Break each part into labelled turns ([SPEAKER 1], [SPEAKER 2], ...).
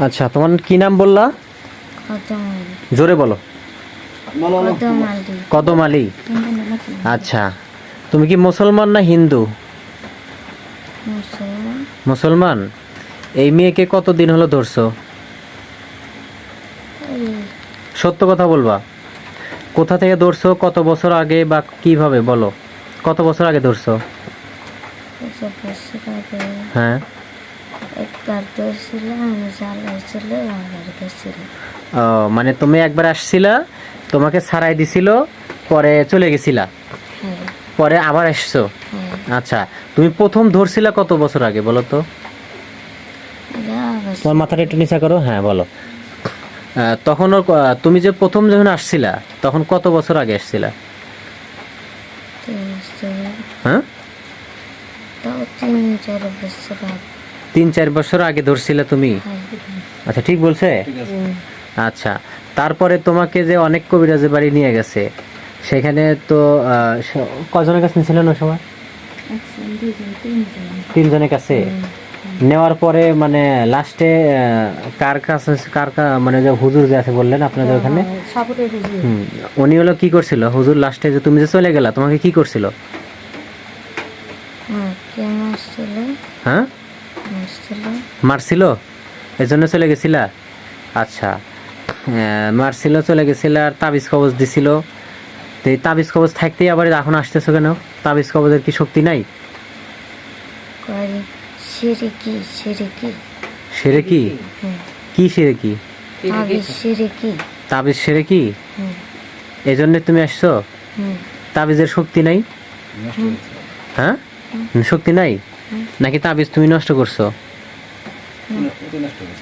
[SPEAKER 1] আচ্ছা, তোমার কি নাম বললা? জোরে বলো। কদম আলী। আচ্ছা, তুমি কি মুসলমান না হিন্দু? মুসলমান। এই মেয়েকে কতদিন হলো ধরছো? সত্য কথা বলবা। কোথা থেকে ধরছো, কত বছর আগে বা কিভাবে বলো? কত বছর আগে ধরছো? হ্যাঁ, ও মানে তুমি একবার আসছিলা, তোমাকে ছাড়াই দিছিল, পরে চলে গেছিলা, পরে আবার আসছো। আচ্ছা, তুমি প্রথম ধরছিলা কত বছর আগে বলো তো? তোমার মাথাটা একটু নিচা করো। হ্যাঁ বলো। তখন তুমি যে প্রথম যখন আসছিলা তখন কত বছর আগে আসছিলা? হ্যাঁ, 3-4 বছর আগে ধরছিলা তুমি। আচ্ছা, ঠিক বলছে? আচ্ছা, তারপরে তোমাকে যে অনেক কবিরাজের বাড়ি নিয়ে গেছে, সেখানে তো কজনের কাছে নিয়েছিলেন ওই সময়? 3 জনের কাছে নেওয়ার পরে মানে লাস্টে কার কাছে মানে যে হুজুর যে আছে বললেন আপনাদের ওখানে, উনি হলো কি করছিল হুজুর? লাস্টে যে তুমি যে চলে গেলা, তোমাকে কি করছিল? হ্যাঁ, মারছিল, এই জন্য চলে গেছিলা? আচ্ছা, মারছিল, চলে গেছিল, আর তাবিজ কবজ দিছিল। তো এই তাবিজ কবজ থাকতেই আবার এখন আসতেছো কেন? তাবিজ কবজের কি শক্তি নাই? শিরকি? কি শিরকি? তাবিজ শিরকি? এই জন্য তুমি আসছো? তাবিজের শক্তি নাই? হ্যাঁ, শক্তি নাই নাকি তাবিজ তুমি নষ্ট করছো?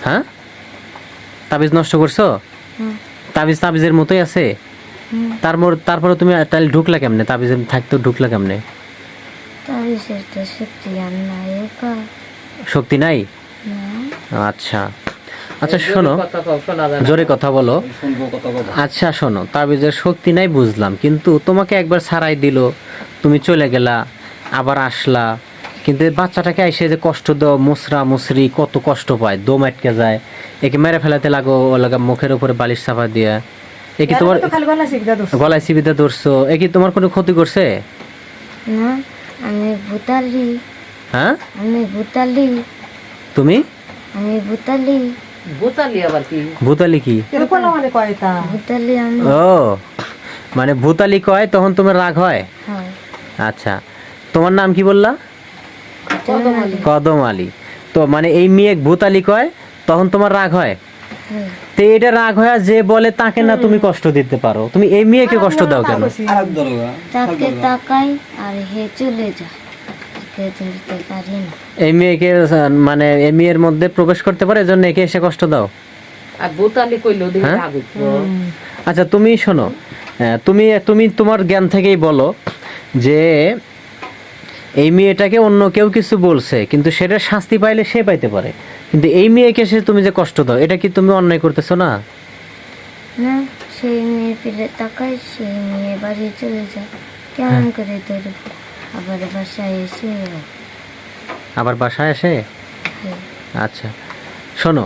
[SPEAKER 1] হ্যাঁ, তাবিজ নষ্ট করছো? তাবিজ তাবিজের মতোই আছে। তারপরে তুমি তাহলে ঢুকলা কেমনে? তাবিজের থাকতে ঢুকলা কেমনে? শক্তি নাই? আচ্ছা আচ্ছা, শোনো, জোরে কথা বলো। আচ্ছা শোনো, তাবিজের শক্তি নাই বুঝলাম, কিন্তু তোমাকে একবার ছাড়াই দিল, তুমি চলে গেলা, আবার আসলা, কিন্তু বাচ্চাটাকে এসে যে কষ্ট দাও, মুসরা মুসরি কত কষ্ট পায়, দম আটকে যায়, একে মেরে ফেলাতে লাগা মুখের উপরে বালিশ চাপা দিয়ে, এ কি তোমার গলায় চিবিতে ধরছো? এ কি তোমার কোনো ক্ষতি করছে? হ্যাঁ, তুমি ভূতালি কি? ও মানে ভূতালি কয় তখন তোমার রাগ হয়? আচ্ছা, তোমার নাম কি বললা? কদম আলী। তো মানে এই মেয়ে ভূতালি কয় তখন তোমার রাগ হয়? তো এটা রাগ হয় যে বলে তাকে না তুমি কষ্ট দিতে পারো, তুমি এই মেয়েকে কষ্ট দাও কেন? এই মেয়েকে মানে এই মেয়ের মধ্যে প্রবেশ করতে পারে, এজন্য একে এসে কষ্ট দাও। আচ্ছা তুমি শোনো, তুমি তুমি তোমার জ্ঞান থেকেই বলো যে এই মেয়েটাকে অন্য কেউ কিছু বলছে, কিন্তু সেটা শাস্তি পাইলে সে পাইতে পারে, কিন্তু এই মেয়েকে সে তুমি যে কষ্ট দাও, এটা কি তুমি অন্যায় করতেছো না?
[SPEAKER 2] সেই মেয়ে পেলে তাকায়, সেই মেয়ে বাড়ি চলে যায়, কেমন করে ধরব?
[SPEAKER 1] আবার বাসায় আসে? আচ্ছা শোনো,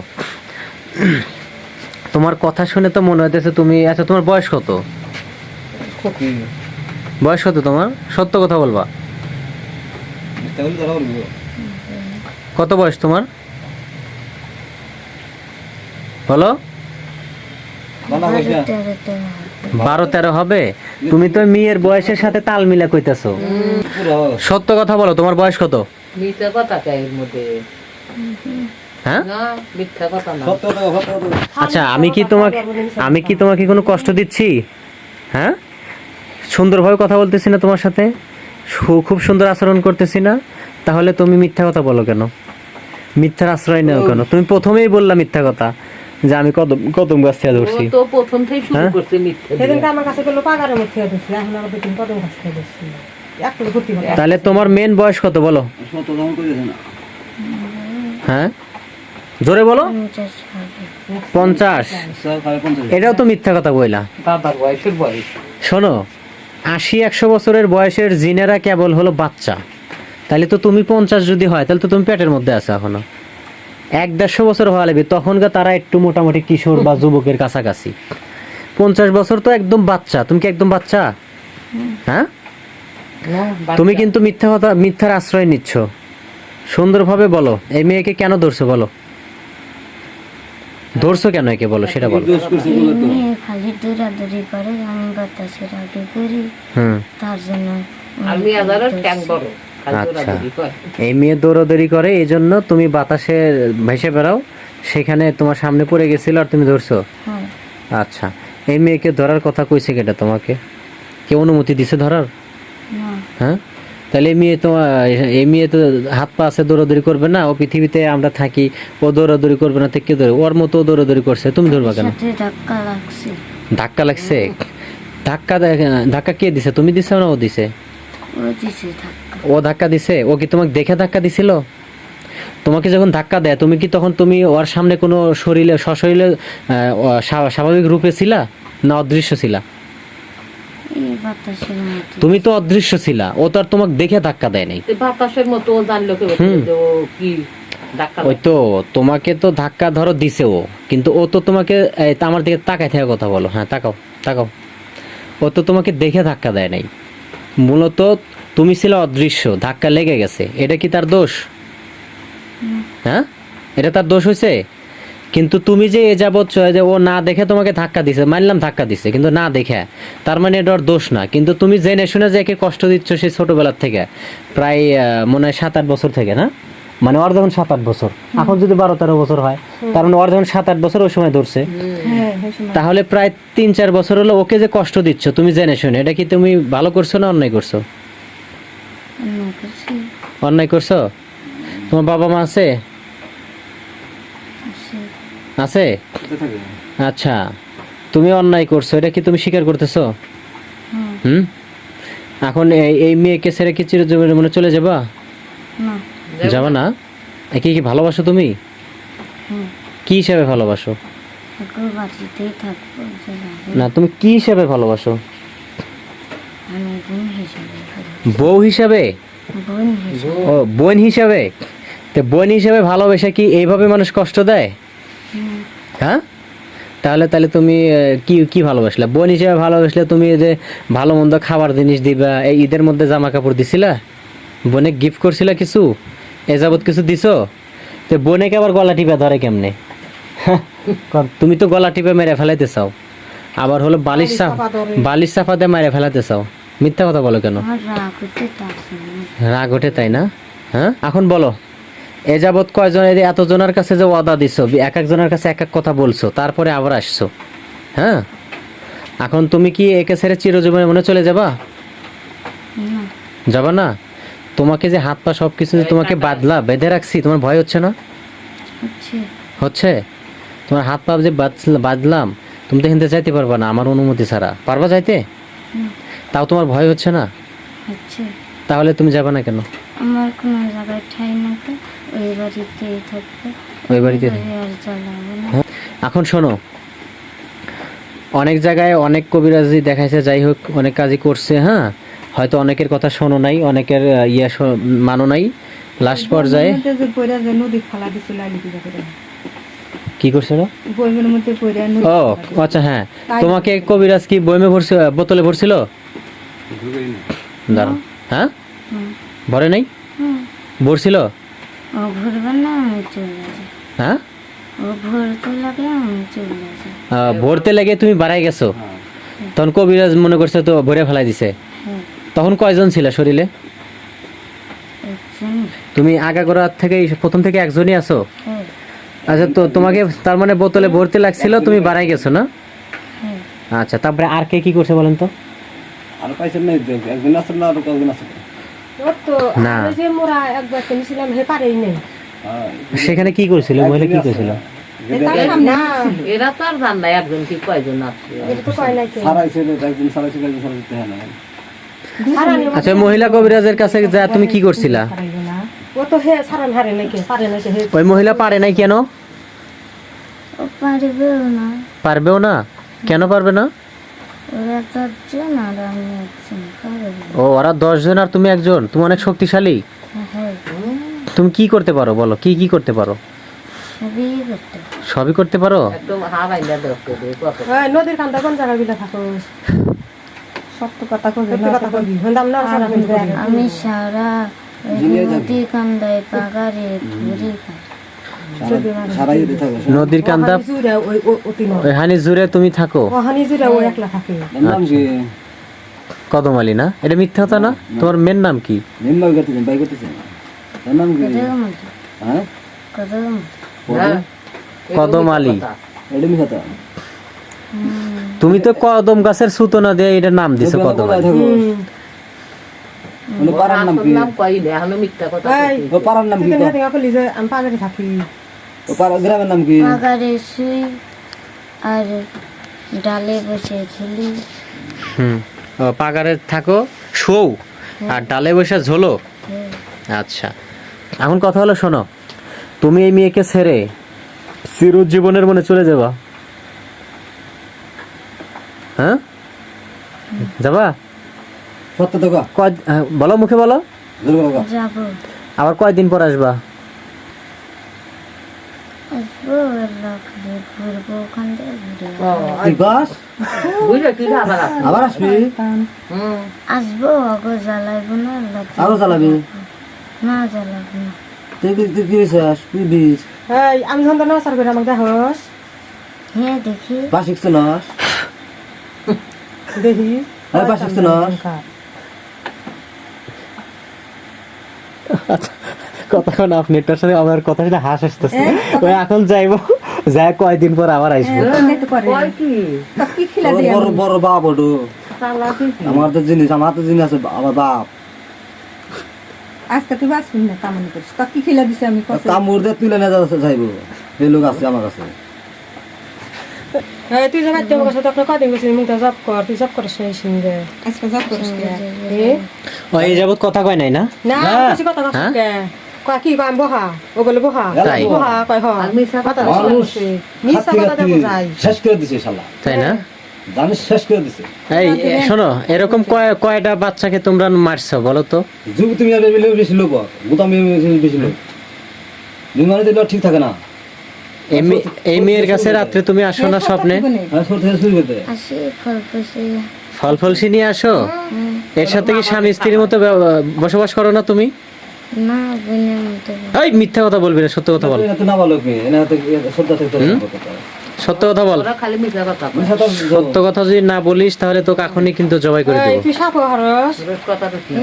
[SPEAKER 1] তোমার কথা শুনে তো মনে হইতেছে তুমি, আচ্ছা তোমার বয়স কত? বয়স কত তোমার? সত্য কথা বলবা। কত বয়স তোমার বলো? 12-13 হবে। তুমি তো মেয়ের বয়সের সাথে তাল মিলা কইতাছো। সত্য কথা বলো, তোমার বয়স কত? হ্যাঁ, আচ্ছা, আমি কি তোমাকে কোনো কষ্ট দিচ্ছি? হ্যাঁ, সুন্দরভাবে কথা বলতেছি না তোমার সাথে, খুব সুন্দর আচরণ করতেছি না, তাহলে তুমি মিথ্যা কথা বলো কেন? মিথ্যার আশ্রয় নাও কেন? তুমি প্রথমেই বললা মিথ্যা কথা যে আমি কদম গাছ থেকে ধরছি।
[SPEAKER 3] তো প্রথম থেকে শুরু করতে মিথ্যা।
[SPEAKER 4] সেদিনকে আমার কাছে গেল পাগারের মধ্যে ধরছি, এখন আবার দেখুন কদম গাছ থেকে ধরছি।
[SPEAKER 1] তাহলে তোমার মেন বয়স কত বলো? হ্যাঁ, জোরে বলো। 50। এটাও তো মিথ্যা কথা বইলা।
[SPEAKER 3] বাবার বয়সের বয়স।
[SPEAKER 1] শোনো, 80-100 বছরের বয়সের জিনেরা কেবল হলো বাচ্চা, তাহলে তো তুমি 50 যদি হয়, তাহলে তো তুমি পেটের মধ্যে আছো এখনো। 100-150 বছর হওয়া লাগবে, তখনকার তারা একটু মোটামুটি কিশোর বা যুবকের কাছাকাছি। 50 বছর তো একদম বাচ্চা। তুমি কি একদম বাচ্চা? হ্যাঁ, তুমি কিন্তু মিথ্যার আশ্রয় নিচ্ছ। সুন্দরভাবে বলো, এই মেয়েকে কেন ধরছো বলো, ধরছো কেন একে বলো, সেটা বলো।
[SPEAKER 2] এই মেয়ে খালি দৌড়াদৌড়ি করে, আমি বাতাসের আগে করি, তার জন্য
[SPEAKER 3] আমি আদারও ট্যাঙ্ক বড়
[SPEAKER 1] আচ্ছা, এই মেয়ে দৌড়াদৌড়ি করে এই জন্য তুমি বাতাসে ভেসে বেড়াও, সেখানে তোমার সামনে পড়ে গেছিল আর তুমি ধরছো।
[SPEAKER 2] হ্যাঁ।
[SPEAKER 1] আচ্ছা, এই মেয়েকে ধরার কথা কইছে কেটা তোমাকে? কে অনুমতি দিছে ধরার?
[SPEAKER 2] না,
[SPEAKER 1] হ্যাঁ, তাহলে এই মেয়ে তো হাত পা আছে, দৌড়াদৌড়ি করবে না? ও পৃথিবীতে আমরা থাকি, ও দৌড়াদৌড়ি করবে না তো কে ধরবে? ওর মতো ও দৌড়াদৌড়ি করছে, তুমি ধরবা কেন?
[SPEAKER 2] সাথে ধাক্কা লাগছে।
[SPEAKER 1] ধাক্কা লাগছে? ধাক্কা কে দিছে, তুমি দিছো না ও দিছে?
[SPEAKER 2] ও দিছে ধাক্কা।
[SPEAKER 1] ও ধাক্কা দিছে? ও কি তোমাকে দেখে ধাক্কা দিছিল? তোমাকে যখন ধাক্কা দেয় তুমি কি তখন তুমি ওর সামনে কোনো সশরীরে স্বাভাবিক রূপে ছিলা না অদৃশ্য ছিলা?
[SPEAKER 2] এই বাতাসের মধ্যে।
[SPEAKER 1] তুমি তো অদৃশ্য ছিলা, ও তো আর তোমাকে দেখে ধাক্কা দেয় নাই।
[SPEAKER 3] বাতাসের মতো ও জানলো কে যে ও কি ধাক্কা
[SPEAKER 1] ওই তো তোমাকে তো ধাক্কা ধরো দিছে ও, কিন্তু ও তো তোমাকে আমার দিকে তাকায় থেকে কথা বলো, হ্যাঁ তাকাও তাকাও, ও তো তোমাকে দেখে ধাক্কা দেয় নাই। মূলত তুমি ছিল অদৃশ্য, ধাক্কা লেগে গেছে, এটা কি তার দোষ? হ্যাঁ, এটা তার দোষ হয়েছে? কিন্তু তুমি যে এ যাবৎ যে ও না দেখে তোমাকে ধাক্কা দিছে, মানলাম ধাক্কা দিছে, কিন্তু না দেখে, তার মানে এটা ওর দোষ না। কিন্তু তুমি জেনে শুনে যে একে কষ্ট দিচ্ছ সেই ছোটবেলার থেকে, প্রায় মনে হয় 7-8 বছর থেকে, না মানে ওর যখন 7-8 বছর, এখন যদি 12-13 বছর হয়, তার মানে ওর যখন 7-8 বছর ওই সময় ধরছে, তাহলে প্রায় 3-4 বছর হলো ওকে যে কষ্ট দিচ্ছ তুমি জেনে শুনে, এটা কি তুমি ভালো করছো না অন্যায় করছো?
[SPEAKER 2] অন্য কিছু
[SPEAKER 1] অন্যায় করছো। তোমার বাবা মা আছে?
[SPEAKER 2] আছে।
[SPEAKER 1] আছে? আচ্ছা, তুমি অন্যায় করছো, এটা কি তুমি স্বীকার করতেছো? হুম, এখন এই মেয়েকে ছেড়ে কি চিরজীবনের মনে চলে যাবা?
[SPEAKER 2] না,
[SPEAKER 1] যাবা না? একে কি ভালোবাসো তুমি? কি হিসাবে ভালোবাসো?
[SPEAKER 2] একবার বাড়িতেই থাকবো, যে যাবে।
[SPEAKER 1] না, তুমি কি হিসাবে ভালোবাসো?
[SPEAKER 2] আমি বোন হিসাবে ভালো।
[SPEAKER 1] বউ হিসাবে?
[SPEAKER 2] বোন হিসাবে।
[SPEAKER 1] ও, বোন হিসাবে। তো বোন হিসাবে ভালোবাসা কি এইভাবে মানুষ কষ্ট দেয়? হ্যাঁ, তাহলে তুমি কি কি ভালোবাসলা? বোন হিসেবে ভালোবাসলে তুমি এই যে ভালো মন্দ খাবার জিনিস দিবা, এই ঈদের মধ্যে জামা কাপড় দিছিলা, বোনে গিফট করছিলা কিছু, এ যাবৎ কিছু দিছো? তো বোনেকে আবার গলা টিপে ধরে কেমনে? তুমি তো গলা টিপে মেরে ফেলাইতে চাও, আবার হলো বালিশ চাপা দিয়ে মেরে ফেলাতে চাও। মিথ্যা কথা বলো কেন?
[SPEAKER 2] আমার রাগ হচ্ছে তার জন্য।
[SPEAKER 1] রাগ ওঠে তাই না? হ্যাঁ, এখন বলো, এ যাবৎ কয়জন এতজনের কাছে যে ওয়াদা দিছো, এক একজনের কাছে এক এক কথা বলছো, তারপরে আবার আসছো, হ্যাঁ, এখন তুমি কি একে ছেড়ে চিরজীবনের মনে চলে যাবা?
[SPEAKER 2] না,
[SPEAKER 1] যাবা না? তোমাকে যে হাত পা সব কিছু যে তোমাকে বেঁধে রাখছি, তোমার ভয় হচ্ছে না?
[SPEAKER 2] হচ্ছে।
[SPEAKER 1] হচ্ছে? তোমার হাত পা যে বাঁধলাম, তুমি তো হিন্দে যাইতে পারবা না আমার অনুমতি ছাড়া, পারবা যাইতে? তাও তোমার ভয় হচ্ছে না?
[SPEAKER 2] হচ্ছে।
[SPEAKER 1] তাহলে তুমি যাবা না কেন?
[SPEAKER 2] আমার কোনো জায়গায় ঠাই না, তো ওই বাড়িতেই থাকবে।
[SPEAKER 1] ওই বাড়িতে?
[SPEAKER 2] আর জ্বালাবো না।
[SPEAKER 1] এখন শোনো, অনেক জায়গায় অনেক কবিরাজি দেখাইছে, যাই হোক অনেক কাজই করছে, হ্যাঁ, হয়তো অনেকের কথা শোনো নাই, অনেকের মানো নাই, লাস্ট পর্যায়ে
[SPEAKER 4] নদী ফালা দিছিল
[SPEAKER 1] কি করছিল?
[SPEAKER 4] বইমের মধ্যে
[SPEAKER 1] ও আচ্ছা, হ্যাঁ, তোমাকে কবিরাজ কি বইমে ভরছিল, বোতলে ভরছিল? দাঁড়াও, হ্যাঁ, ভরে নাই, ভরছিল?
[SPEAKER 2] ও ভরবে না, আমি চলে যাই।
[SPEAKER 1] হ্যাঁ,
[SPEAKER 2] ও ভরতে লাগে, আমি চলে যাই।
[SPEAKER 1] ভরতে লেগে তুমি বাড়াই গেছো, তখন কবিরাজ মনে করছে তো ভরে ফেলাই দিছে।
[SPEAKER 2] হ্যাঁ,
[SPEAKER 1] তখন কয়জন ছিল শরীরে?
[SPEAKER 2] একজন।
[SPEAKER 1] তুমি আগাগোড়া থেকে প্রথম থেকে একজনই আছো?
[SPEAKER 2] হ্যাঁ,
[SPEAKER 1] আচ্ছা, তো তোমাকে তার মানে বোতলে ভর্তি লাগছিল, তুমি বাড়াই গেছো না?
[SPEAKER 2] হ্যাঁ।
[SPEAKER 1] আচ্ছা, তারপরে আর কে কি করছে বলেন তো?
[SPEAKER 5] আর পাইছেন না, একদিন আসেন না, আর কয়েকদিন আসেন
[SPEAKER 4] ওর তো
[SPEAKER 1] না।
[SPEAKER 4] আমি যে মোরা একবার কিনেছিলাম হে পারেই নেই।
[SPEAKER 1] সেখানে কি করছিল মহিলা, কি করছিল?
[SPEAKER 4] না
[SPEAKER 3] এরা তো আর জান না একজন কি কয়জন আছে।
[SPEAKER 4] এটা তো কয় নাই কেউ।
[SPEAKER 5] সারাইছে, একদিন সারাইছে, একদিন সারাইতে হয় না।
[SPEAKER 1] আচ্ছা, মহিলা কবিরাজের কাছে যা তুমি কি করছিলা?
[SPEAKER 4] ও তো হে সারান হারে নাকি, পারে নাকি হে।
[SPEAKER 1] ওই মহিলা পারে নাই কেন?
[SPEAKER 2] ও পারবেও না।
[SPEAKER 1] পারবেও না? কেন পারবে না?
[SPEAKER 2] ওরা 10 জন আর আমি একজন, পারবে।
[SPEAKER 1] ও, ওরা 10 জন আর তুমি একজন, তুমি অনেক শক্তিশালী।
[SPEAKER 2] হ্যাঁ,
[SPEAKER 1] তুমি কি করতে পারো বলো, কি কি করতে পারো?
[SPEAKER 2] সবই করতে
[SPEAKER 1] সবই করতে পারো?
[SPEAKER 3] একদম হাওয়াইলা দেখতে দে কত
[SPEAKER 4] ওই নদীর কান্দা কোন জায়গা বিলা থাকো?
[SPEAKER 6] সত্য কথা কবি
[SPEAKER 4] সত্যি কথা কবি হন্দাম না সারা কিন্তু
[SPEAKER 2] আমি সারা ওই নদী কান্দায় পাগারে ঘুরি খাই
[SPEAKER 5] সারাই দিতে থাকো
[SPEAKER 1] নদীর কান্দা
[SPEAKER 4] জুড়ে ওই অতি নয়
[SPEAKER 1] ওইখানে জুড়ে তুমি থাকো?
[SPEAKER 4] ওখানে জুড়ে ওই একলা থাকে।
[SPEAKER 5] নাম কি
[SPEAKER 1] কদমালি না? এটা মিথ্যা কথা না? তোমার মেয়ের নাম কি?
[SPEAKER 5] নিম্ন করতেছেন বাই করতেছেন তার নাম কি
[SPEAKER 2] কদম মতো
[SPEAKER 5] হ্যাঁ
[SPEAKER 2] কদম
[SPEAKER 1] কদম আলী।
[SPEAKER 5] এটা মি কথা
[SPEAKER 1] তুমি তো কদম গাছের সুতো না দিয়ে এটা নাম দিছো কদম আলী।
[SPEAKER 5] মানে পারার নাম কি
[SPEAKER 3] নাম কইলে এখন মিথ্যা কথা
[SPEAKER 4] এই
[SPEAKER 5] ও পারার নাম কি
[SPEAKER 4] তুই না কলি যে আমি পাগারে থাকি।
[SPEAKER 5] ও পাড়া গ্রামের নাম কি
[SPEAKER 2] পাগারে শুই আর ডালে বসে ঝুলি
[SPEAKER 1] ও, পাগারে থাকো, শোও আর ডালে বসে ঝোলো। আচ্ছা, এখন কথা হলো শোনো, তুমি এই মেয়েকে ছেড়ে চিরজীবনের মনে চলে যাবা? হ্যাঁ যাবা?
[SPEAKER 5] সত্য তো কা
[SPEAKER 1] বলো, মুখে বলো।
[SPEAKER 2] যাবো
[SPEAKER 1] আবার কয়দিন পর আসবা?
[SPEAKER 2] আসবো লাগলে ঘুরবো ওখান থেকে ঘুরে
[SPEAKER 5] তুই গাছ
[SPEAKER 3] বুঝলে কি আবার আসবে।
[SPEAKER 5] আবার আসবি
[SPEAKER 2] আসবো অগো জ্বালাইবো না লাগবে
[SPEAKER 5] আরো চালাবি
[SPEAKER 2] না জ্বালাবো না
[SPEAKER 5] তুই কি বিশ্বাস তুই দিস
[SPEAKER 4] এই আমি যখন না সার করে আমাকে দেখোস
[SPEAKER 2] হ্যাঁ দেখি
[SPEAKER 5] বা শিখছে নস
[SPEAKER 4] দেখি
[SPEAKER 5] হ্যাঁ বা শিখছে নস
[SPEAKER 1] কতক্ষণ আপনি এটার সাথে আমার কথা শুনে হাস আসতেছে। ওই এখন যাইবো, যাই কয়দিন পর আবার আসবো।
[SPEAKER 3] কয় কি
[SPEAKER 6] কি খিলা
[SPEAKER 5] বড় বড় বাপ ওটু
[SPEAKER 3] সালা কি
[SPEAKER 5] আমার তো জিনিস আছে আমার বাপ
[SPEAKER 6] আজকে তুই বাঁচবি না কামানি করিস তা কি খিলা দিছে আমি কত
[SPEAKER 5] কামড় দিয়ে তুলে না যাইবো এই লোক আছে আমার কাছে
[SPEAKER 4] এই তুই যে বাধ্য করছ তখন কদিন গেছিস মুখ জব কর তুই জব করিস সেই সঙ্গে
[SPEAKER 6] আজকে জব করিস কে
[SPEAKER 1] ও এই যাবত কথা কয় নাই না?
[SPEAKER 4] না কিছু কথা কস কে কয় কি কয় আমি বহা ও বলে বহা
[SPEAKER 1] তাই?
[SPEAKER 4] বহা কয় হ
[SPEAKER 3] আর মিশা কথা
[SPEAKER 5] মানুষ
[SPEAKER 4] মিছা কথা দেখো যাই
[SPEAKER 5] শেষ করে দিছে শালা
[SPEAKER 1] তাই না?
[SPEAKER 5] জানিস শেষ করে দিছে
[SPEAKER 1] এই শোনো, এরকম কয়টা বাচ্চাকে তোমরা মারছো বলো তো?
[SPEAKER 5] যুগ তুমি আর বেশি লোক গোটা মেয়ে বেশি লোক বিমানে দিলে ঠিক থাকে না
[SPEAKER 1] এই মেয়ের কাছে রাত্রে তুমি আসো না স্বপ্নে?
[SPEAKER 5] হ্যাঁ ছোট থেকে শুরু করতে
[SPEAKER 2] আসি ফল ফুসে
[SPEAKER 1] ফল ফলসি নিয়ে আসো? এর সাথে কি স্বামী স্ত্রীর মতো বসবাস করো না তুমি?
[SPEAKER 2] না বোনের মতো
[SPEAKER 1] এই মিথ্যা কথা বলবি না, সত্য কথা বল।
[SPEAKER 5] এত না ভালো মেয়ে এনে হাতে শ্রদ্ধা থাকতে
[SPEAKER 1] সত্য কথা বল।
[SPEAKER 3] ওরা খালি মিশা কথা কয়।
[SPEAKER 1] সত্য কথা যদি না বলিস তাহলে তোকে এখনই কিন্তু জবাই করে
[SPEAKER 4] এই
[SPEAKER 1] দেবো।
[SPEAKER 4] তুই সাপ হারস
[SPEAKER 3] রোজ কথা তো কি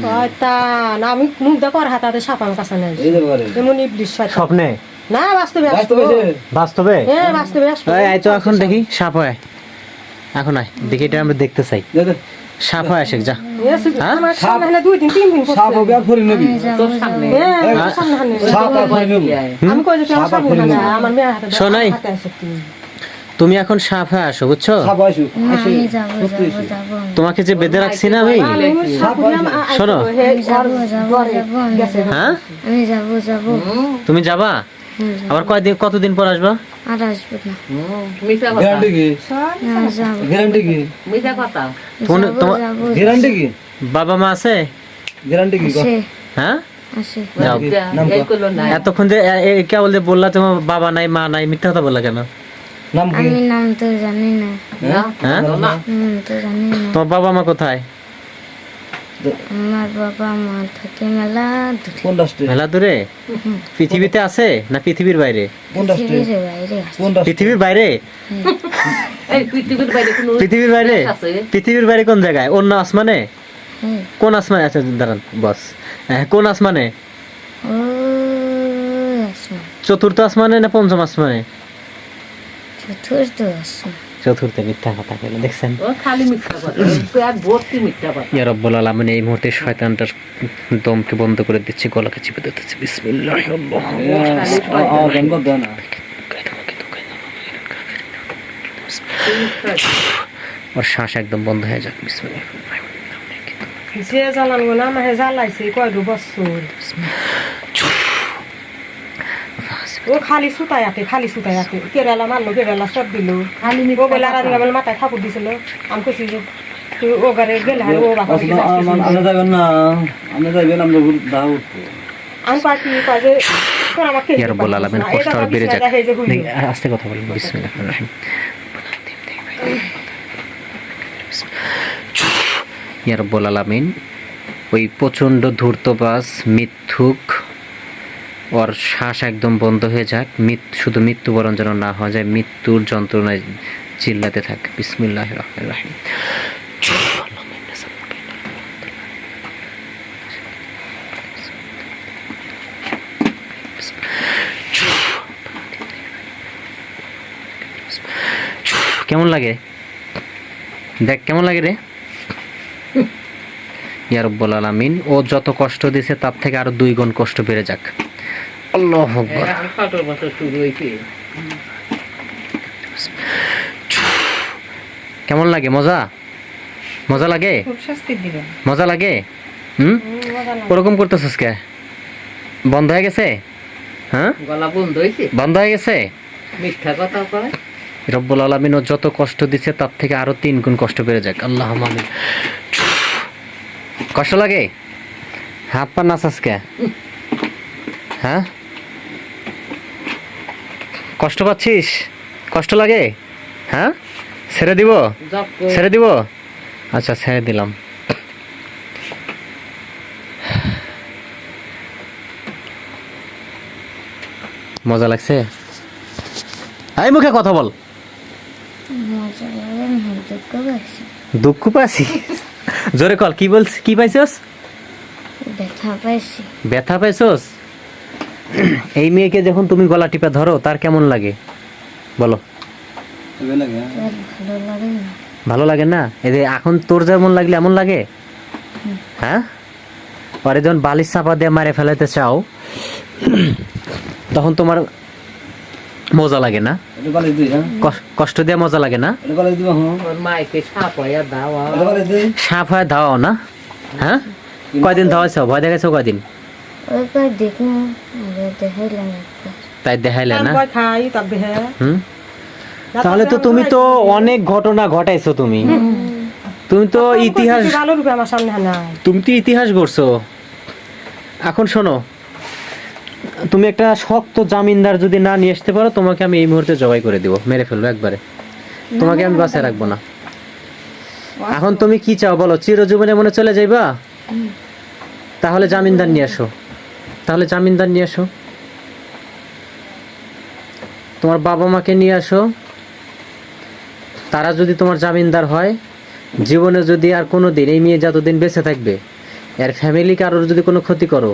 [SPEAKER 4] শয়তান আমি মুখ দেখো আর হাতাতে সাপ আমার কাছে নাই
[SPEAKER 5] এই যে বারে
[SPEAKER 4] এমন ইবলিশ শয়তান
[SPEAKER 1] স্বপ্নে?
[SPEAKER 4] না বাস্তবে
[SPEAKER 5] ব্যস্ত
[SPEAKER 4] আসতো
[SPEAKER 5] হয়েছে
[SPEAKER 1] বাস্তবে?
[SPEAKER 4] হ্যাঁ বাস্তবে আসতো
[SPEAKER 1] এই আয় তো এখন দেখি সাপ হয়, এখন আয় দেখি, এটা আমরা দেখতে চাই।
[SPEAKER 5] দেখে
[SPEAKER 1] সাপ হয় আসে যা।
[SPEAKER 4] আমার সামনে হলে 2 দিন 3 দিন
[SPEAKER 5] সাপ হবে আর ফরি নবি
[SPEAKER 3] তোর সামনে
[SPEAKER 4] হ্যাঁ আমার সামনে হানে
[SPEAKER 5] সাপ আর ফরি নবি
[SPEAKER 4] আমি কই যে আমার সামনে হানে আমার মেয়ে হাতে
[SPEAKER 1] শোনাই।
[SPEAKER 4] হাতে আসে তুই
[SPEAKER 1] তুমি এখন সাপ হয়ে আসো, বুঝছো?
[SPEAKER 5] সাপ আসুক
[SPEAKER 2] না আমি যাবো যাবো যাবো
[SPEAKER 1] তোমাকে যে বেঁধে রাখছি না আমি, শোনো।
[SPEAKER 2] যাবো যাবো যাবো আমি যাবো।
[SPEAKER 1] হ্যাঁ
[SPEAKER 2] আমি যাবো যাবো
[SPEAKER 1] তুমি যাবা? আবার কতদিন পর আসবা?
[SPEAKER 2] আর আসবো না
[SPEAKER 3] মিশা কথা
[SPEAKER 5] গ্যারান্টি কি
[SPEAKER 2] না যাবো
[SPEAKER 5] গ্যারান্টি কি
[SPEAKER 3] মিশা কথা
[SPEAKER 2] যাবো যাবো
[SPEAKER 5] গ্যারান্টি কি
[SPEAKER 1] বাবা মা আছে?
[SPEAKER 5] গ্যারান্টি কি
[SPEAKER 2] আসে
[SPEAKER 1] হ্যাঁ
[SPEAKER 2] আসে
[SPEAKER 1] যাও।
[SPEAKER 3] এই কইলো না
[SPEAKER 1] এতক্ষণ যে কেবল যে বললা তোমার বাবা নাই মা নাই, মিথ্যা কথা বললা কেন?
[SPEAKER 5] নাম কি
[SPEAKER 2] আমি নাম তো জানি না
[SPEAKER 1] হ্যাঁ
[SPEAKER 2] তো জানি না
[SPEAKER 1] তোমার বাবা মা কোথায়?
[SPEAKER 2] আমার বাবা মা থাকে মেলা দূরে
[SPEAKER 5] কোন রাষ্ট্রে
[SPEAKER 1] মেলা দূরে? পৃথিবীতে আছে না পৃথিবীর বাইরে?
[SPEAKER 5] কোন রাষ্ট্রে
[SPEAKER 2] পৃথিবীর বাইরে আছে।
[SPEAKER 5] কোন রাষ্ট্রে
[SPEAKER 1] পৃথিবীর বাইরে?
[SPEAKER 3] এই পৃথিবীর বাইরে কোনো
[SPEAKER 1] পৃথিবীর বাইরে?
[SPEAKER 3] আছে?
[SPEAKER 1] পৃথিবীর বাইরে কোন জায়গায়? অন্য আসমানে?
[SPEAKER 2] হ্যাঁ
[SPEAKER 1] কোন আসমানে? আচ্ছা দাঁড়ান বস, কোন আসমানে?
[SPEAKER 2] ও আসমান
[SPEAKER 1] চতুর্থ আসমানে না পঞ্চম আসমানে?
[SPEAKER 2] চতুর্থ আসমান
[SPEAKER 1] চতুর্থ। মিথ্যা কথা বলে দেখছেন?
[SPEAKER 3] ও খালি মিথ্যা কথা পেট ভর্তি মিথ্যা কথা
[SPEAKER 1] ইয়া রব্বুল আলামিন, এই মুহূর্তে শয়তানটার দমকে বন্ধ করে দিচ্ছি, গলাকে চিপে দিতেছি। বিসমিল্লাহির
[SPEAKER 5] জন্ম দেয় না
[SPEAKER 1] ওর শ্বাস একদম বন্ধ হয়ে যাক। বিসমিল্লাহ।
[SPEAKER 4] যে জ্বালানো না আমাকে জ্বালাইছে কয় বছর ও খালি সুতায় আটে কেরালা মারলো কেরালা সব দিল
[SPEAKER 3] খালি
[SPEAKER 4] ও বলে আর আমি মাথায় ঠাকুর দিছিল আমি কইছি যে তুই ও ঘরে গেলে আর ও বাবা
[SPEAKER 5] আমরা যাবেন না আমরা যাইবেন আমরা দাও
[SPEAKER 4] আমি কয় কি কয় যে তোর আমাকে
[SPEAKER 1] ইয়া রাব্বুল আলামিন কষ্ট আর বেড়ে যাক দেখি, আস্তে কথা বলেন বিসমিল্লাহির রহমানির রহিম ইয়া রাব্বুল আলামিন ওই প্রচণ্ড ধূর্তবাজ মিথ্যুক ওর শ্বাস একদম বন্ধ হয়ে যাক, শুধু মৃত্যুবরণ যেন না হয়ে যায়, মৃত্যুর যন্ত্রণায় চিল্লাতে থাক। বিসমিল্লাহির রহমানির রহিম কেমন লাগে দেখ, কেমন লাগে রে? ইয়া রাব্বুল আলামিন ও যত কষ্ট দিয়েছে তার থেকে আরো 2 গুণ কষ্ট বেড়ে যাক। আল্লাহু আকবার।
[SPEAKER 3] আর 17 বছর শুরু হয়েছে।
[SPEAKER 1] কেমন লাগে? মজা মজা লাগে?
[SPEAKER 6] খুব শাস্তি দিবেন।
[SPEAKER 1] মজা লাগে? ওরকম করতেছিস কে? বন্ধ হয়ে গেছে? হ্যাঁ
[SPEAKER 3] গলা বন্ধ হয়েছে,
[SPEAKER 1] বন্ধ হয়ে গেছে?
[SPEAKER 3] মিথ্যা কথা কয়।
[SPEAKER 1] রব্বুল আলামিন ও যত কষ্ট দিচ্ছে তার থেকে আরো 3 গুণ কষ্ট বেড়ে যাক। আল্লাহুম্মা আমিন। কষ্ট লাগে? হাত পা নাচাস কে? হ্যাঁ কষ্ট পাচ্ছিস? কষ্ট লাগে? হ্যাঁ ছেড়ে দিব?
[SPEAKER 3] জব কর।
[SPEAKER 1] ছেড়ে দিব? আচ্ছা ছেড়ে দিলাম। মজা লাগছে? এই মুখে কথা বল।
[SPEAKER 2] মজা লাগে না, দুঃখ পাইছি,
[SPEAKER 1] দুঃখ পাইছি? জোরে কল, কি বলছিস? কি পাইছস?
[SPEAKER 2] ব্যথা পাইছি।
[SPEAKER 1] ব্যথা পাইছস? এই মেয়েকে যখন তুমি গলা টিপে ধরো তার কেমন লাগে বলো?
[SPEAKER 5] এবার লাগে হ্যাঁ?
[SPEAKER 2] আর ভালো লাগে না।
[SPEAKER 1] ভালো লাগে না? এই যে এখন তোর যেমন লাগলে এমন লাগে? হ্যাঁ পরে যখন বালিশ চাপা দিয়ে মারে ফেলাতে চাও তখন তোমার মজা লাগে না?
[SPEAKER 5] এটা বালিশ দিই হ্যাঁ?
[SPEAKER 1] কষ্ট দিয়ে মজা লাগে না?
[SPEAKER 5] এটা বালিশ দিব হ্যাঁ?
[SPEAKER 3] ওর মাইকে সাপ হইয়া দাওয়া।
[SPEAKER 5] এটা বালিশ দিই।
[SPEAKER 1] সাপ হয় ধাওয়াও না? হ্যাঁ কয়দিন ধাওয়াইছ? ভয় দেখাইছো কয়দিন?
[SPEAKER 2] ওই কার দেখুন দেখাইলাম একটা।
[SPEAKER 1] তাই দেখাইলে না?
[SPEAKER 4] ভয় খাই তবে হ্যাঁ
[SPEAKER 1] হুম তাহলে তো তুমি তো অনেক ঘটনা ঘটাইছো। তুমি তো ইতিহাস,
[SPEAKER 4] ভালো রূপে আমার সামনে নাই।
[SPEAKER 1] তুমি তো ইতিহাস গড়ছো। এখন শোনো, তুমি একটা শক্ত জামিনদার যদি না নিয়ে আসতে পারো তোমাকে আমি এই মুহূর্তে জবাই করে দিব, মেরে ফেলবো একবারে, তোমাকে আমি বাঁচায় রাখবো না। এখন তুমি কি চাও বলো? চিরজীবনে মনে চলে যাইবা? তাহলে জামিনদার নিয়ে আসো, তাহলে জামিনদার নিয়ে আসো, তোমার বাবা মাকে নিয়ে আসো, তারা যদি তোমার জামিনদার হয়, জীবনে যদি আর কোনো দিন এই মেয়ে যতদিন বেঁচে থাকবে এর ফ্যামিলি কারোর যদি কোনো ক্ষতি করো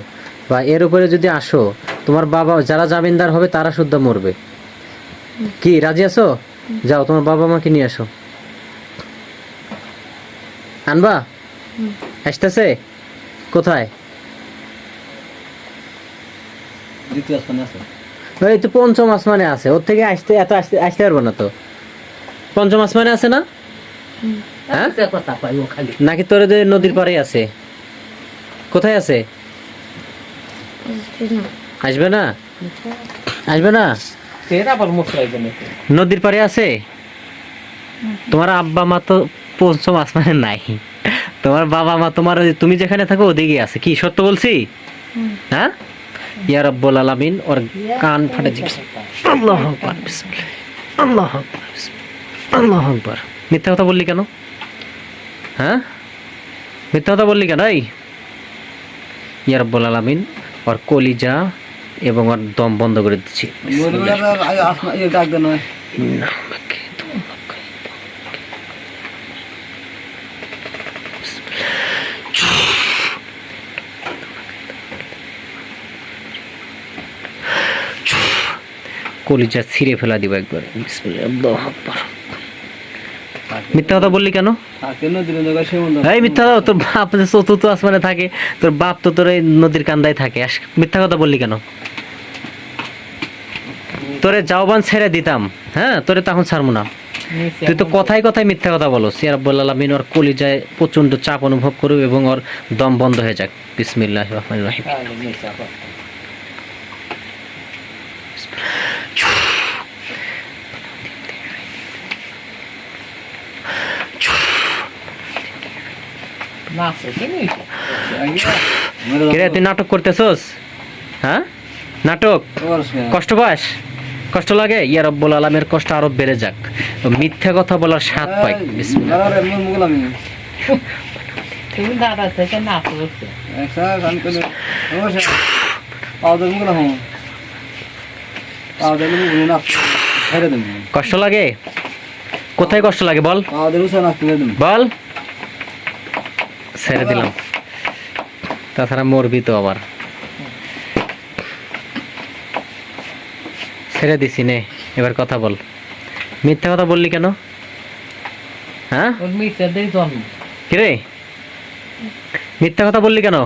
[SPEAKER 1] বা এর উপরে যদি আসো, তোমার বাবা যারা জামিনদার হবে তারা শুদ্ধ মরবে। কি রাজি আছো? যাও তোমার বাবা মাকে নিয়ে আসো। আনবা? আসতেছে? কোথায়?
[SPEAKER 5] দ্বিতীয় আসমানে আছে।
[SPEAKER 1] এই তো পঞ্চম আসমানে আছে, ওর থেকে আসতে পারবো না তো। পঞ্চম আসমানে আছে না? হ্যাঁ
[SPEAKER 3] মিথ্যা কথা কয় ও খালি।
[SPEAKER 1] নাকি তোর যে নদীর পাড়ে আছে? কোথায় আছে?
[SPEAKER 2] আসবে না।
[SPEAKER 1] আসবে না? আসবে না?
[SPEAKER 3] ফের আবার মশলাইবে নাকি?
[SPEAKER 1] নদীর পাড়ে আছে? তোমার আব্বা মা তো পঞ্চম আসমানে নাই, তোমার বাবা মা তোমার তুমি যেখানে থাকো ওদিকে আছে। কি সত্য বলছি? হ্যাঁ ইয়া রাব্বুল আলামিন ওর কান ফাটে দিচ্ছে। আল্লাহু আকবার, বিসমিল্লাহ, আল্লাহু আকবার, বিসমিল্লাহ, আল্লাহু আকবার। মিথ্যা কথা বললি কেন? হ্যাঁ মিথ্যা কথা বললি কেন? এই ইয়া রাব্বুল আলামিন ওর কলিজা এবং ওর দম বন্ধ করে দিচ্ছি।
[SPEAKER 5] আসমান ইয়ে ডাক দেন নয়।
[SPEAKER 1] কলিজা ছিঁড়ে ফেলা দিব একবার। বিসমিল্লাহ, আল্লাহু আকবার। মিথ্যা কথা বললি কেন?
[SPEAKER 5] আর কেন দিলেন জায়গা সেমন দাও।
[SPEAKER 1] এই মিথ্যা কথা, তোর বাপ যে চতুর্থ আসমানে থাকে, তোর বাপ তো তোর এই নদীর কান্দায় থাকে। মিথ্যা কথা বললি কেন? তোরে যাওবান ছেড়ে দিতাম, হ্যাঁ তোরে তখন ছাড়বো না। তুই তো কথায় কথায় মিথ্যা কথা বলো। ইয়া রাব্বুল আলামিন ওর কলিজায় প্রচন্ড চাপ অনুভব করুক এবং ওর দম বন্ধ হয়ে যাক। বিসমিল্লাহির রহমানির রহিম।
[SPEAKER 3] নাচে কি নেই?
[SPEAKER 1] কিরে তুই নাটক করতেছস? হ্যাঁ নাটক
[SPEAKER 5] ওর সে
[SPEAKER 1] কষ্ট পাস, কষ্ট লাগে, ইয়া রব্বুল আলামিনের কষ্ট আরো বেড়ে যাক, মিথ্যা কথা বলার স্বাদ পাই। বিসমিল্লাহ।
[SPEAKER 5] আরে মন মুগল আমি
[SPEAKER 3] তুমি দাদা থেকে না করছে
[SPEAKER 5] একসা গান করে ওর সে পাউডার মুগল হম পাউডার মুগল না ছেড়ে দেন
[SPEAKER 1] কষ্ট লাগে, কোথায় কষ্ট লাগে বল,
[SPEAKER 5] পাউডার উসা না ছেড়ে দেন
[SPEAKER 1] বল। ছেড়ে দিলাম, তাছাড়া মরবি তো আবার। ছেড়ে দিছি নে, এবার কথা বল। মিথ্যা কথা বললি কেন? হ্যাঁ
[SPEAKER 3] ওর মিটে দেই জন্ম
[SPEAKER 1] কিরে, মিথ্যা কথা বললি কেন?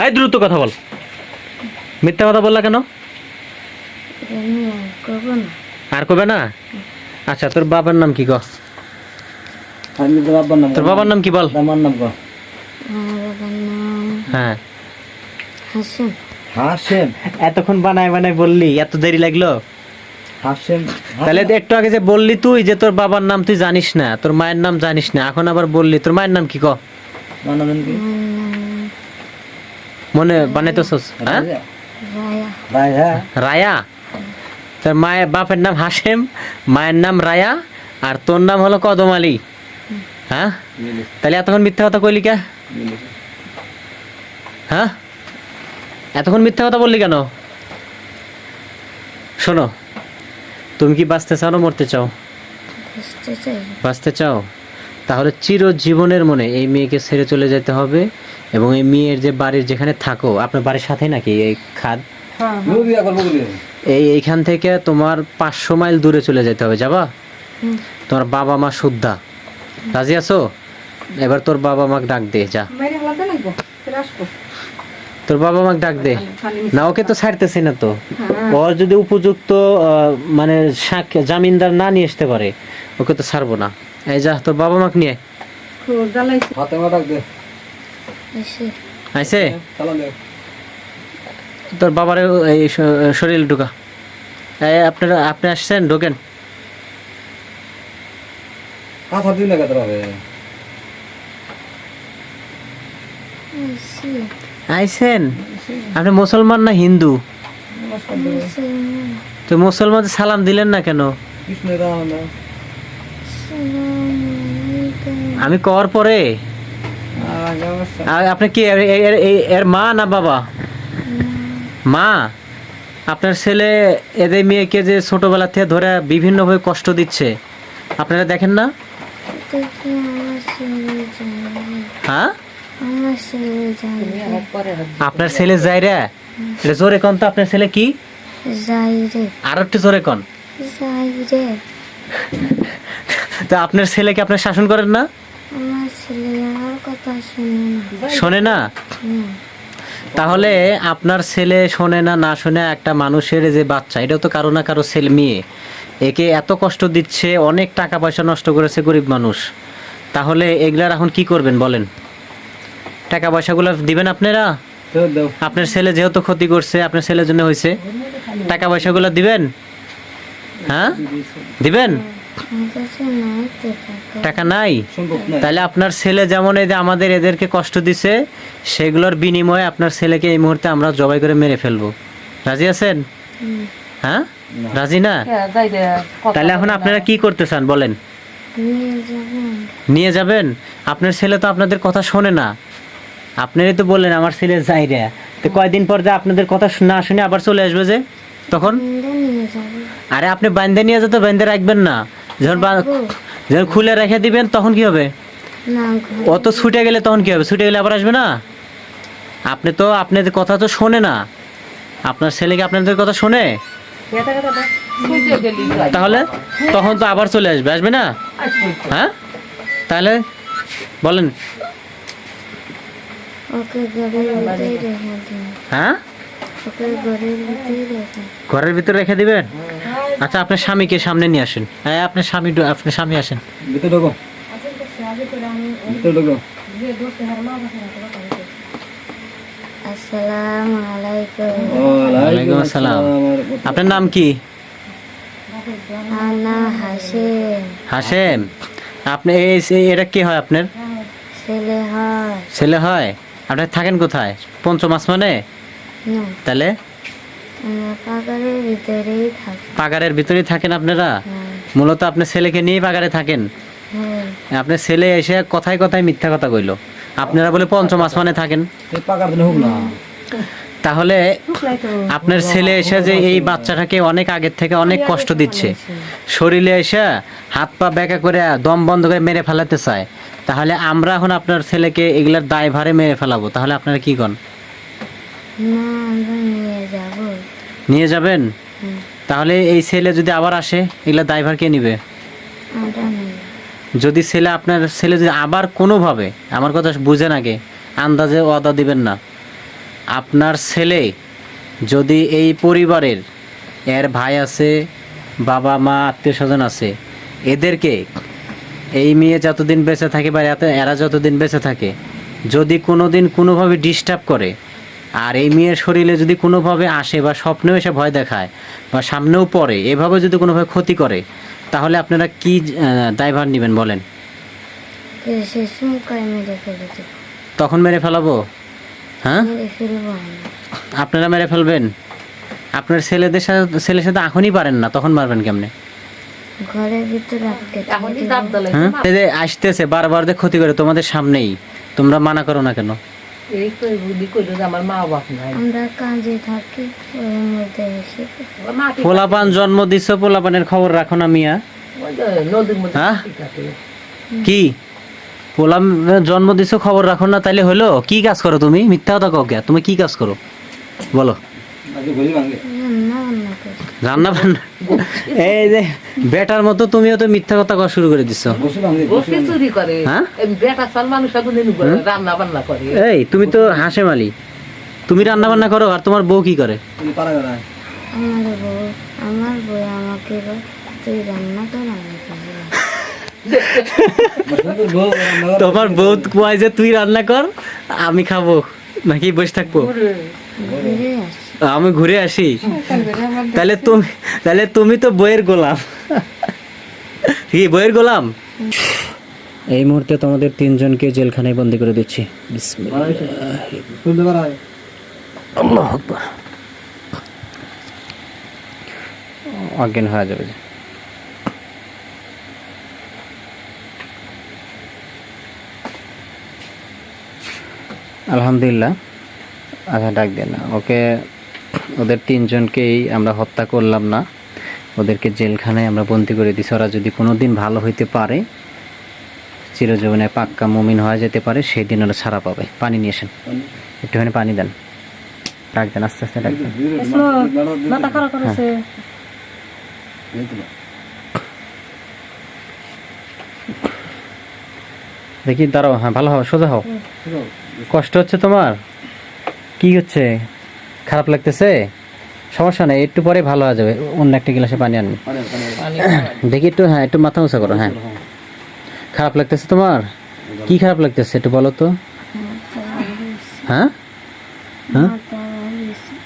[SPEAKER 1] এই দ্রুত কথা বল, মিথ্যা কথা বললা কেন?
[SPEAKER 2] আমি আর করবো না।
[SPEAKER 1] আর কবে না? আচ্ছা তোর বাবার নাম কি ক?
[SPEAKER 5] আমি তো বাবার নাম
[SPEAKER 1] তোর বাবার নাম কি বল?
[SPEAKER 5] আমার নাম কো
[SPEAKER 2] আমার বাবার নাম
[SPEAKER 1] হ্যাঁ
[SPEAKER 2] হাসিম।
[SPEAKER 5] হাসেম
[SPEAKER 1] এতক্ষণ বানায় বানায় বললি, এত দেরি লাগলো?
[SPEAKER 5] হাসেম
[SPEAKER 1] তাহলে তো একটু আগে যে বললি তুই যে তোর বাবার নাম তুই জানিস না, তোর মায়ের নাম জানিস না, এখন আবার বললি তোর মায়ের নাম কি ক?
[SPEAKER 5] আমার নাম কি
[SPEAKER 1] মনে বানাইতেছস? হ্যাঁ
[SPEAKER 2] রায়া।
[SPEAKER 5] রায়া
[SPEAKER 1] রায়া। তোর মায়ের বাপের নাম হাসেম, মায়ের নাম রায়া, আর তোর নাম হলো কদম আলী। হ্যাঁ তাহলে এতক্ষণ মিথ্যা কথা কইলি কে? হ্যাঁ এতক্ষণ মিথ্যা কথা বললি কেন? শোনো, তুমি কি বাঁচতে চাও না মরতে চাও?
[SPEAKER 2] বুঝতে চাই।
[SPEAKER 1] বাঁচতে চাও, তাহলে চিরজীবনের মনে এই মেয়েকে ছেড়ে চলে যেতে হবে, এবং এই মেয়ের যে বাড়ির যেখানে থাকো, আপনার বাড়ির সাথে নাকি এই খাদ,
[SPEAKER 6] হ্যাঁ
[SPEAKER 5] মুভি করব বলি
[SPEAKER 1] এইখান থেকে তোমার 500 মাইল দূরে চলে যেতে হবে। যাবা? তোমার বাবা মা শুদ্ধা, রাজি আছো? এবার তোর বাবা মাকে ডাক দে, যা
[SPEAKER 6] মেরে লাগবে না গো ফিরে আসবো
[SPEAKER 1] তোর বাবা মাকে ডাক দে। না ওকে তো ছাড়তেছি না তো, ওর যদি উপযুক্ত মানে জামিনদার না নিয়ে আসতে পারে, ওকে তো ছাড়বো না। এই যা তোর বাবা মাকে নিয়ে
[SPEAKER 6] খুব জ্বালাইছে
[SPEAKER 5] হাতে মা ডাক দে
[SPEAKER 2] এসে
[SPEAKER 1] আইসে,
[SPEAKER 5] চালান দে
[SPEAKER 1] তোর বাবার এই শরীর ঢুকা। এই আপনি আসছেন, ঢোকেন।
[SPEAKER 5] হাত দিন না কতরা হবে
[SPEAKER 2] এসে
[SPEAKER 1] আইসেন? আপনি মুসলমান না হিন্দু?
[SPEAKER 2] মুসলমান।
[SPEAKER 1] তো মুসলমান সালাম দিলেন না কেন?
[SPEAKER 5] কৃষ্ণ রাম
[SPEAKER 2] আসসালামু আলাইকুম।
[SPEAKER 1] আমি কর পরে আর আপনি কি এর মা না বাবা? মা। আপনার ছেলে এদের মেয়েকে যে ছোটবেলা থেকে ধরে বিভিন্নভাবে কষ্ট দিচ্ছে, আপনারা দেখেন না?
[SPEAKER 2] দেখি আমার ছেলে যায়।
[SPEAKER 1] হ্যাঁ
[SPEAKER 2] আমার ছেলে যায়।
[SPEAKER 3] পরে
[SPEAKER 1] আপনার ছেলে যাই রে, এটা জোরে কন তো, আপনার ছেলে কি?
[SPEAKER 2] যাই রে।
[SPEAKER 1] আর একটু জোরে কন।
[SPEAKER 2] যাই রে।
[SPEAKER 1] তো আপনার ছেলেকে আপনার শাসন করেন না?
[SPEAKER 2] আমার ছেলে আমার কথা শুনে না।
[SPEAKER 1] শোনে না?
[SPEAKER 2] হুম।
[SPEAKER 1] তাহলে আপনার ছেলে শোনে না, না শোনে একটা মানুষের যে বাচ্চা, এটাও তো কারো না কারো ছেলে মেয়ে, একে এত কষ্ট দিচ্ছে, অনেক টাকা পয়সা নষ্ট করেছে গরিব মানুষ, তাহলে এগুলার এখন কি করবেন বলেন? টাকা পয়সাগুলো দিবেন আপনারা?
[SPEAKER 5] দাও
[SPEAKER 1] আপনার ছেলে যেহেতু ক্ষতি করছে, আপনার ছেলের জন্য হয়েছে, টাকা পয়সাগুলো দিবেন? হ্যাঁ দিবেন?
[SPEAKER 2] আমার কাছে নাই তো টাকা।
[SPEAKER 1] টাকা নাই?
[SPEAKER 5] সম্ভব না
[SPEAKER 1] তাহলে আপনার ছেলে যেমন এই যে আমাদের এদেরকে কষ্ট দিছে, সেগুলোর বিনিময়ে আপনার ছেলেকে এই মুহূর্তে আমরা জবাই করে মেরে ফেলবো। রাজি আছেন? হ্যাঁ রাজি না?
[SPEAKER 3] যাই রে
[SPEAKER 1] তাহলে এখন আপনারা কি করতে চান বলেন?
[SPEAKER 2] নিয়ে যাবেন।
[SPEAKER 1] নিয়ে যাবেন? আপনার ছেলে তো আপনাদের কথা শোনে না, আপনারই তো বললেন আমার ছেলে যাই রে, তো কয়দিন পর যে আপনাদের কথা না শুনে আবার চলে আসবে যে, তখন?
[SPEAKER 2] নিয়ে যাবে।
[SPEAKER 1] আরে আপনি বাইন্দে নিয়ে যেতে, বাইন্দে রাখবেন না, যখন যখন খুলে রেখে দিবেন তখন কি হবে?
[SPEAKER 2] না
[SPEAKER 1] ও তো ছুটে গেলে তখন কি হবে? ছুটে গেলে আবার আসবে না? আপনি তো আপনাদের কথা তো শোনে না, আপনার ছেলেকে আপনাদের কথা শোনে,
[SPEAKER 3] শুইতে গেলি যাই
[SPEAKER 1] তাহলে তখন তো আবার চলে আসবে, আসবে না? হ্যাঁ তাহলে বলেন।
[SPEAKER 2] ওকে ঘরের ভিতরে রেখে দিন।
[SPEAKER 1] হ্যাঁ
[SPEAKER 2] ওকে ঘরের ভিতরে রেখে।
[SPEAKER 1] ঘরের ভিতরে রেখে দিবেন? আচ্ছা আপনার স্বামীকে সামনে নিয়ে আসেন। হ্যাঁ আপনার স্বামী আসেন।
[SPEAKER 5] ভিতরে ঢোকো ভিতরে ঢোকো
[SPEAKER 2] আসসালামু আলাইকুম।
[SPEAKER 1] ওয়ালাইকুম আসসালাম। আপনার নাম কি?
[SPEAKER 2] আমার নাম হাসিম।
[SPEAKER 1] হাসেম। আপনি এটা কি হয় আপনার?
[SPEAKER 2] ছেলে হয়।
[SPEAKER 1] ছেলে হয়? আপনি থাকেন কোথায়? পঞ্চম আসমানে?
[SPEAKER 2] না,
[SPEAKER 1] তাহলে
[SPEAKER 2] আমরা পাগারের ভিতরেই থাকি।
[SPEAKER 1] পাগারের ভিতরেই থাকেন আপনারা?
[SPEAKER 2] হ্যাঁ,
[SPEAKER 1] মূলত আপনার ছেলেকে নিয়ে পাগারে থাকেন?
[SPEAKER 2] হ্যাঁ,
[SPEAKER 1] আপনার ছেলে এসে কথায় কথায় মিথ্যা কথা কইলো, আপনারা বলে পঞ্চম আসমানে থাকেন।
[SPEAKER 5] এই পাকার দিনে হোক না।
[SPEAKER 1] তাহলে
[SPEAKER 4] শুকলাই তো
[SPEAKER 1] আপনার ছেলে এসে যে এই বাচ্চাটাকে অনেক আগের থেকে অনেক কষ্ট দিচ্ছে, শরীরে এসে হাত পা ব্যাকা করে দম বন্ধ করে মেরে ফেলাতে চায়, তাহলে আমরা এখন আপনার ছেলেকে এগুলার দায়ভারে মেরে ফেলাবো, তাহলে আপনারা কি করেন?
[SPEAKER 2] না, আমরা নিয়ে যাব।
[SPEAKER 1] নিয়ে যাবেন?
[SPEAKER 2] হুম,
[SPEAKER 1] তাহলে এই ছেলে যদি আবার আসে, এগুলা দায়ভার কে নিবে?
[SPEAKER 2] আমরা নিয়ে
[SPEAKER 1] যদি ছেলে আপনার ছেলে যদি আবার কোনোভাবে, আমার কথা বুঝেন আগে, আন্দাজে ওয়াদা দিবেন না, আপনার ছেলে যদি এই পরিবারের এর ভাই আছে, বাবা মা আত্মীয় স্বজন আছে, এদেরকে এই মেয়ে যতদিন বেঁচে থাকে বা এরা যতদিন বেঁচে থাকে যদি কোনো দিন কোনোভাবে ডিস্টার্ব করে, আর এই মেয়ের শরীরে যদি কোনোভাবে আসে বা স্বপ্নেও এসে ভয় দেখায় বা সামনেও পড়ে, এভাবে যদি কোনোভাবে ক্ষতি করে, তাহলে আপনারা কি দায়ভার নেবেন বলেন?
[SPEAKER 2] সে চুমকায় মেরে ফেলেছে।
[SPEAKER 1] তখন মেরে ফেলাবো? হ্যাঁ,
[SPEAKER 2] মেরে ফেলবো আমরা।
[SPEAKER 1] আপনারা মেরে ফেলবেন? আপনার ছেলের সাথে এখনই পারেন না, তখন মারবেন কেমনে?
[SPEAKER 2] ঘরের ভিতরে আটকে
[SPEAKER 3] এখনই
[SPEAKER 2] থাকতে
[SPEAKER 3] দাঁত দলাই
[SPEAKER 1] হ্যাঁ, এই যে আসতেছে বারবার যে ক্ষতি করে তোমাদের সামনেই, তোমরা মানা করো না কেন?
[SPEAKER 3] এই তো বুদ্ধি কইলো যে আমার মা বাপ নাই,
[SPEAKER 2] আমরা কাজে থাকি, ওর মধ্যে এসে
[SPEAKER 3] আমার মা ঠিক
[SPEAKER 1] পোলাপান জন্ম দিচ্ছ, পোলাপানের খবর রাখো না মিয়া?
[SPEAKER 3] ওই যে নদীর মধ্যে
[SPEAKER 1] হ্যাঁ?
[SPEAKER 3] ঠিক আছে।
[SPEAKER 1] কি পোলা জন্ম দিচ্ছ খবর রাখো না, তাইলে হলো? কি কাজ করো তুমি? মিথ্যা কথা কও কে? তুমি কি কাজ করো বলো?
[SPEAKER 5] আজকে গলি ভাঙে।
[SPEAKER 2] রান্না বান্না করি।
[SPEAKER 1] রান্না বান্না? এই যে বেটার মতো তুমিও তো মিথ্যা কথা কওয়া শুরু করে দিচ্ছ।
[SPEAKER 5] বসে ভাঙে।
[SPEAKER 3] গোষ্ঠী চুরি করে,
[SPEAKER 1] হ্যাঁ?
[SPEAKER 3] এই বেটা সাল মানুষ এতদিন রান্না বান্না করে।
[SPEAKER 1] এই তুমি তো হাসেম আলী, তুমি রান্না বান্না করো আর তোমার বউ কি করে?
[SPEAKER 5] পারা গেলায়।
[SPEAKER 2] আমার বউ আমাকে বলে, তুই রান্না কর, আমি খাবো।
[SPEAKER 5] সুন্দর বউ রান্না করে।
[SPEAKER 1] তোমার বউ কয় যে তুই রান্না কর, আমি খাবো নাকি বসে থাকবো?
[SPEAKER 2] ঘুরে আসি।
[SPEAKER 1] আমি ঘুরে আসি? তাহলে তুমি তো বইয়ের গোলাম। কি বইয়ের গোলাম? এই মুহূর্তে তোমাদের তিনজনকে জেলখানায় বন্দি করে দিচ্ছি। বিসমিল্লাহ।
[SPEAKER 5] শুনতে পারায়।
[SPEAKER 1] আল্লাহু আকবার। অজ্ঞান হয়ে যাবে। আলহামদুলিল্লাহ। আচ্ছা ডাক দেন না ওকে। ওদের তিনজনকেই আমরা হত্যা করলাম না, ওদেরকে জেলখানায় আমরা বন্দি করে দিছি। ওরা যদি কোনো দিন ভালো হইতে পারে, চিরজীবনে পাক্কা মুমিন হয়ে যেতে পারে, সেই দিন ওরা ছাড়া পাবে। পানি নিয়ে আসেন, একটুখানি পানি দেন। ডাক দেন, আস্তে আস্তে ডাক দেন।
[SPEAKER 4] মাথা খারাপ করেছে।
[SPEAKER 1] দেখি দাঁড়াও। হ্যাঁ ভালো হবে, সোজা হও। কষ্ট হচ্ছে তোমার? কি হচ্ছে? খারাপ লাগতেছে? সমস্যা নেই, একটু পরে ভালো হয়ে যাবে। অন্য একটা গ্লাসে পানি আনি দেখি একটু। হ্যাঁ একটু মাথা উঁচা করো। হ্যাঁ খারাপ লাগতেছে তোমার? কি খারাপ লাগতেছে একটু বলো তো? হ্যাঁ হ্যাঁ,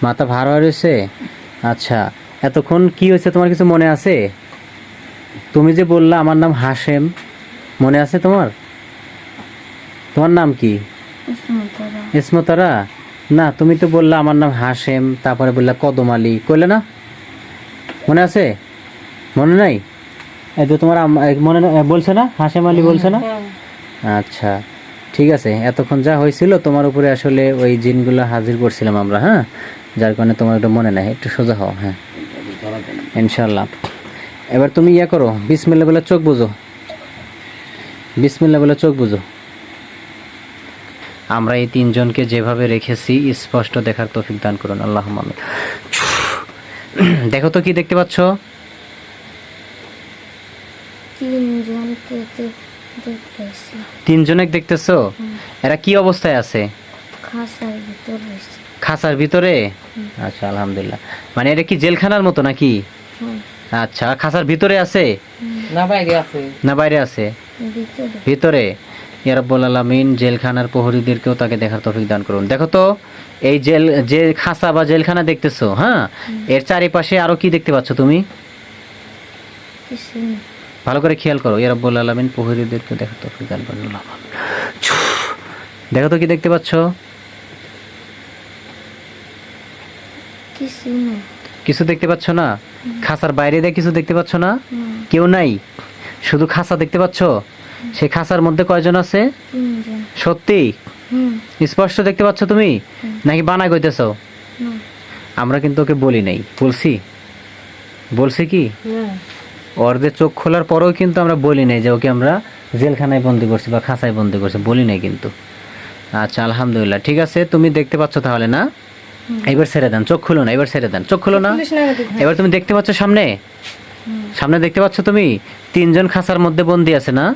[SPEAKER 1] মাথা ভার হয়ে রয়েছে। আচ্ছা, এতক্ষণ কি হয়েছে তোমার কিছু মনে আছে? তুমি যে বললা আমার নাম হাশেম, মনে আছে তোমার? তোমার নাম কি? ইসমতারা? না, তুমি তো বললা আমার নাম হাশেম, তারপরে বললা কদম আলী, কইলে না? মনে আছে? মনে নাই? এই তো তোমার মনে বলছে না, হাশেম আলী বলছে না? আচ্ছা ঠিক আছে। এতক্ষণ যা হয়েছিল তোমার উপরে আসলে ওই জিনগুলো হাজির করছিলাম আমরা, হ্যাঁ, যার কারণে তোমার একটু মনে নাই। একটু সোজা হও। হ্যাঁ ইনশাল্লাহ। এবার তুমি ইয়া করো, বিসমিল্লাহ বলে চোখ বুঝো। বিসমিল্লাহ বলে চোখ বুঝো। আমরা এই তিনজনকে যেভাবে রেখেছি স্পষ্ট দেখার তৌফিক দান করুন, আল্লাহুম্মা আমিন। দেখো তো কি দেখতে পাচ্ছ? তিনজনে দেখতেছো? এরা কি অবস্থায় আছে? খাঁচার ভিতরে? আচ্ছা আলহামদুলিল্লাহ। মানে এটা কি জেলখানার মতো নাকি? আচ্ছা, খাঁচার ভিতরে আছে
[SPEAKER 3] না বাইরে আছে?
[SPEAKER 1] না বাইরে আছে? ভিতরে। ইয়া রাব্বুল আলামিন জেলখানার প্রহরীদেরকেও তাকে দেখার তৌফিক দান করুন। দেখো তো এই যে খাঁচা বা জেলখানা দেখতেছো, হ্যাঁ, এর চারিপাশে আরো কি দেখতে পাচ্ছ তুমি? ভালো করে খেয়াল করো। ইয়া রাব্বুল আলামিন প্রহরীদেরকেও দেখার তৌফিক দান করুন। দেখো তো কি দেখতে পাচ্ছ?
[SPEAKER 2] কিছুই না।
[SPEAKER 1] কিছু দেখতে পাচ্ছ না? খাঁচার বাইরে দিয়ে কিছু দেখতে পাচ্ছ না?
[SPEAKER 2] হুম,
[SPEAKER 1] কেউ নাই, শুধু খাঁচা দেখতে পাচ্ছ? সেই খাঁচার মধ্যে কয়জন আছে?
[SPEAKER 2] 3 জন।
[SPEAKER 1] সত্যি
[SPEAKER 2] হুম,
[SPEAKER 1] স্পষ্ট দেখতে পাচ্ছ তুমি, নাকি বানাই কইতেছ?
[SPEAKER 2] না।
[SPEAKER 1] আমরা কিন্তু ওকে বলি নাই, বলছি কি
[SPEAKER 4] হ্যাঁ
[SPEAKER 1] ওর যে চোখ খোলার পরেও কিন্তু আমরা বলি নাই যে ওকে আমরা জেলখানায় বন্দি করছি বা খাঁচায় বন্দি করছি, বলি নাই কিন্তু। আচ্ছা আলহামদুলিল্লাহ, ঠিক আছে। তুমি দেখতে পাচ্ছ তাহলে না? এবার ছেড়ে দেন, চোখ খুলো না, এবার ছেড়ে দেন, চোখ খুলো না।
[SPEAKER 4] পুলিশ না এদিকে।
[SPEAKER 1] এবার তুমি দেখতে পাচ্ছ সামনে, সামনে দেখতে পাচ্ছ তুমি 3 জন খাঁচার মধ্যে বন্দি আছে না?